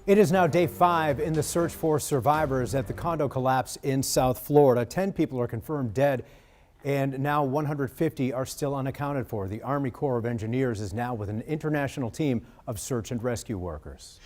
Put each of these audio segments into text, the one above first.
It is now day 5 in the search for survivors at the condo collapse in South Florida. 10 people are confirmed dead, and now 150 are still unaccounted for. The Army Corps of Engineers is now with an international team of search and rescue workers.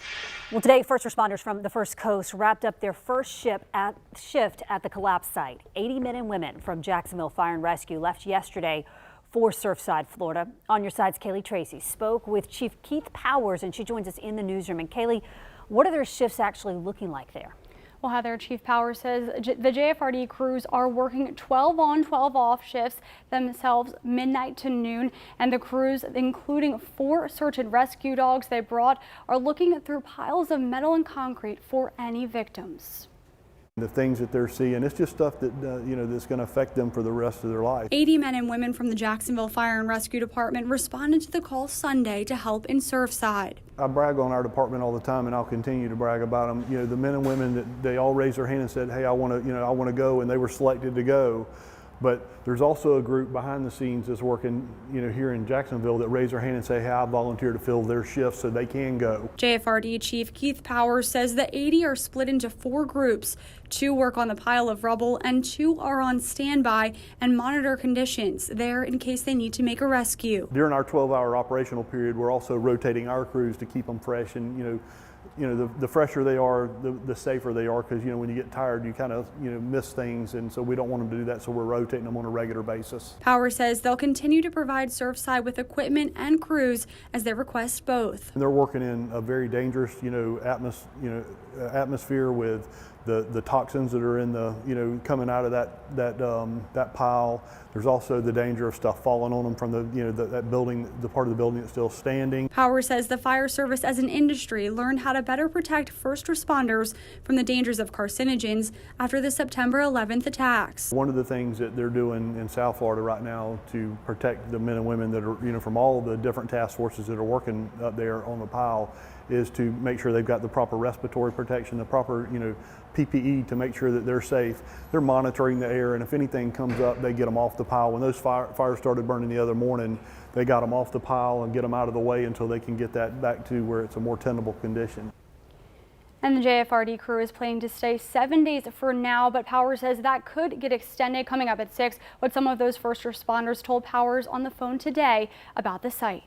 Well, today, first responders from the First Coast wrapped up their first shift at the collapse site. 80 men and women from Jacksonville Fire and Rescue left yesterday for Surfside, Florida. On Your Side's Kaylee Tracy spoke with Chief Keith Powers, and she joins us in the newsroom. And Kaylee, what are their shifts actually looking like there? Well, Heather, Chief Powers says the JFRD crews are working 12 on, 12 off shifts themselves, midnight to noon. And the crews, including 4 search and rescue dogs they brought, are looking through piles of metal and concrete for any victims. The things that they're seeing, it's just stuff that, that's going to affect them for the rest of their life. 80 men and women from the Jacksonville Fire and Rescue Department responded to the call Sunday to help in Surfside. I brag on our department all the time, and I'll continue to brag about them. You know, the men and women that they all raised their hand and said, "Hey, I want to go," and they were selected to go. But there's also a group behind the scenes that's working, here in Jacksonville that raise their hand and say, "Hey, I volunteer to fill their shifts so they can go." JFRD Chief Keith Powers says the 80 are split into 4 groups. 2 work on the pile of rubble and 2 are on standby and monitor conditions there in case they need to make a rescue. During our 12-hour operational period, we're also rotating our crews to keep them fresh, and the fresher they are, the safer they are, because when you get tired, you kind of miss things, and so we don't want them to do that, so we're rotating them on a regular basis. Power says they'll continue to provide Surfside with equipment and crews as they request both. And they're working in a very dangerous atmosphere with the toxins that are in the coming out of that pile. There's also the danger of stuff falling on them from that building, the part of the building that's still standing. Power says the fire service as an industry learned how to better protect first responders from the dangers of carcinogens after the September 11th attacks. One of the things that they're doing in South Florida right now to protect the men and women that are from all the different task forces that are working up there on the pile is to make sure they've got the proper respiratory protection, the proper PPE to make sure that they're safe. They're monitoring the air, and if anything comes up, they get them off the pile. When those fires started burning the other morning, they got them off the pile and get them out of the way until they can get that back to where it's a more tenable condition. And the JFRD crew is planning to stay 7 days for now, but Powers says that could get extended. Coming up at 6, what some of those first responders told Powers on the phone today about the site.